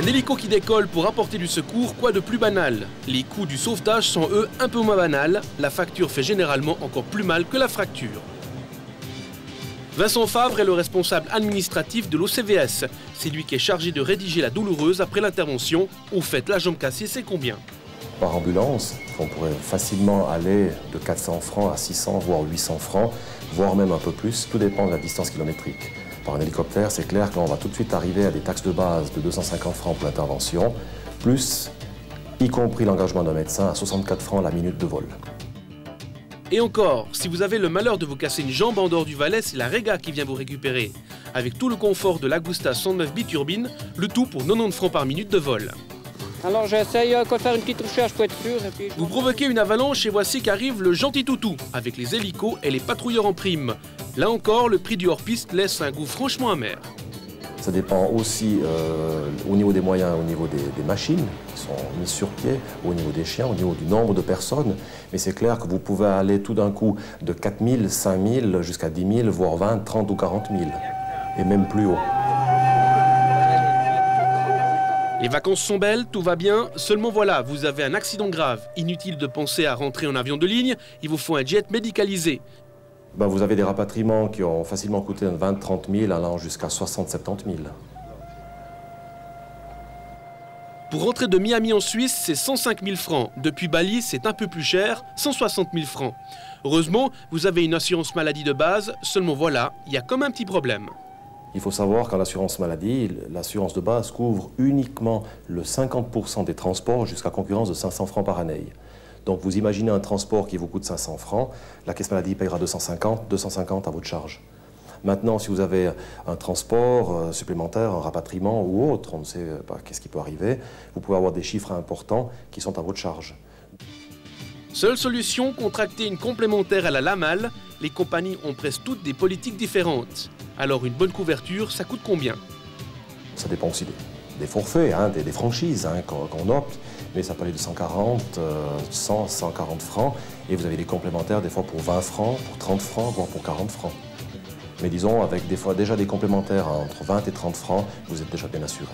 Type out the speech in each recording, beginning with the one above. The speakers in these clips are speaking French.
Un hélico qui décolle pour apporter du secours, quoi de plus banal? Les coûts du sauvetage sont eux un peu moins banals. La facture fait généralement encore plus mal que la fracture. Vincent Favre est le responsable administratif de l'OCVS. C'est lui qui est chargé de rédiger la douloureuse après l'intervention. Au fait, la jambe cassée, c'est combien? Par ambulance, on pourrait facilement aller de 400 francs à 600, voire 800 francs, voire même un peu plus. Tout dépend de la distance kilométrique. Par un hélicoptère, c'est clair qu'on va tout de suite arriver à des taxes de base de 250 francs pour l'intervention, plus, y compris l'engagement d'un médecin, à 64 francs la minute de vol. Et encore, si vous avez le malheur de vous casser une jambe en dehors du Valais, c'est la Rega qui vient vous récupérer. Avec tout le confort de l'Agusta 109 biturbine, le tout pour 90 francs par minute de vol. Alors j'essaye de faire une petite recherche pour être sûr. Et puis Vous provoquez une avalanche et voici qu'arrive le gentil toutou, avec les hélicos et les patrouilleurs en prime. Là encore, le prix du hors-piste laisse un goût franchement amer. Ça dépend aussi au niveau des moyens, au niveau des machines qui sont mises sur pied, au niveau des chiens, au niveau du nombre de personnes. Mais c'est clair que vous pouvez aller tout d'un coup de 4 000, 5 000 jusqu'à 10 000, voire 20, 30 ou 40 000. Et même plus haut. Les vacances sont belles, tout va bien, seulement voilà, vous avez un accident grave. Inutile de penser à rentrer en avion de ligne, il vous faut un jet médicalisé. Vous avez des rapatriements qui ont facilement coûté 20-30 000, allant jusqu'à 60-70 000. Pour rentrer de Miami en Suisse, c'est 105 000 francs. Depuis Bali, c'est un peu plus cher, 160 000 francs. Heureusement, vous avez une assurance maladie de base, seulement voilà, il y a comme un petit problème. Il faut savoir qu'en assurance maladie, l'assurance de base couvre uniquement le 50% des transports jusqu'à concurrence de 500 francs par année. Donc vous imaginez un transport qui vous coûte 500 francs, la caisse maladie payera 250 à votre charge. Maintenant, si vous avez un transport supplémentaire, un rapatriement ou autre, on ne sait pas qu'est-ce qui peut arriver, vous pouvez avoir des chiffres importants qui sont à votre charge. Seule solution, contracter une complémentaire à la LAMAL. Les compagnies ont presque toutes des politiques différentes. Alors une bonne couverture, ça coûte combien? Ça dépend aussi des forfaits, des franchises qu'on opte, mais ça peut aller de 140, 100, 140 francs, et vous avez des complémentaires des fois pour 20 francs, pour 30 francs, voire pour 40 francs. Mais disons, avec des fois déjà des complémentaires entre 20 et 30 francs, vous êtes déjà bien assuré.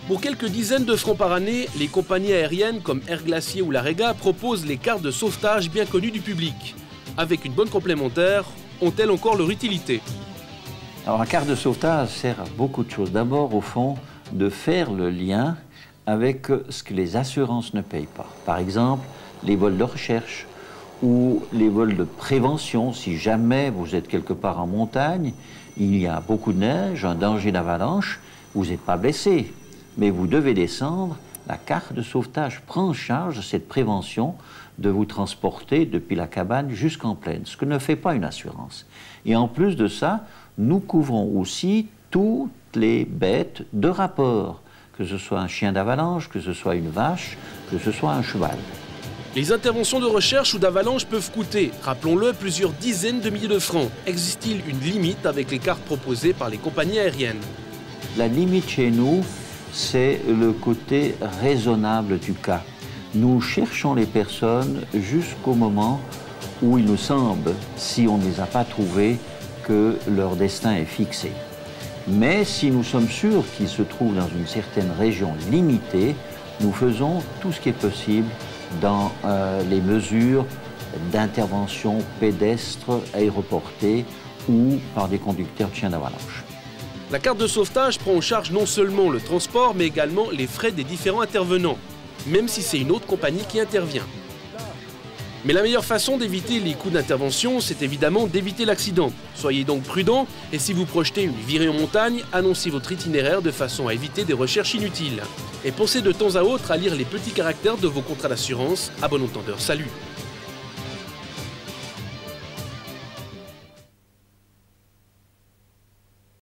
Pour quelques dizaines de francs par année, les compagnies aériennes comme Air Glacier ou la Rega proposent les cartes de sauvetage bien connues du public. Avec une bonne complémentaire, ont-elles encore leur utilité? Alors, la carte de sauvetage sert à beaucoup de choses. D'abord, au fond, de faire le lien avec ce que les assurances ne payent pas. Par exemple, les vols de recherche ou les vols de prévention. Si jamais vous êtes quelque part en montagne, il y a beaucoup de neige, un danger d'avalanche, vous n'êtes pas blessé, mais vous devez descendre. La carte de sauvetage prend en charge cette prévention de vous transporter depuis la cabane jusqu'en plaine, ce que ne fait pas une assurance. Et en plus de ça, nous couvrons aussi toutes les bêtes de rapport, que ce soit un chien d'avalanche, que ce soit une vache, que ce soit un cheval. Les interventions de recherche ou d'avalanche peuvent coûter, rappelons-le, plusieurs dizaines de milliers de francs. Existe-t-il une limite avec les cartes proposées par les compagnies aériennes? La limite chez nous, c'est le côté raisonnable du cas. Nous cherchons les personnes jusqu'au moment où il nous semble, si on ne les a pas trouvées, que leur destin est fixé. Mais si nous sommes sûrs qu'ils se trouvent dans une certaine région limitée, nous faisons tout ce qui est possible dans les mesures d'intervention pédestre, aéroportée ou par des conducteurs de chiens d'avalanche. La carte de sauvetage prend en charge non seulement le transport, mais également les frais des différents intervenants, même si c'est une autre compagnie qui intervient. Mais la meilleure façon d'éviter les coûts d'intervention, c'est évidemment d'éviter l'accident. Soyez donc prudents, et si vous projetez une virée en montagne, annoncez votre itinéraire de façon à éviter des recherches inutiles. Et pensez de temps à autre à lire les petits caractères de vos contrats d'assurance. À bon entendeur, salut!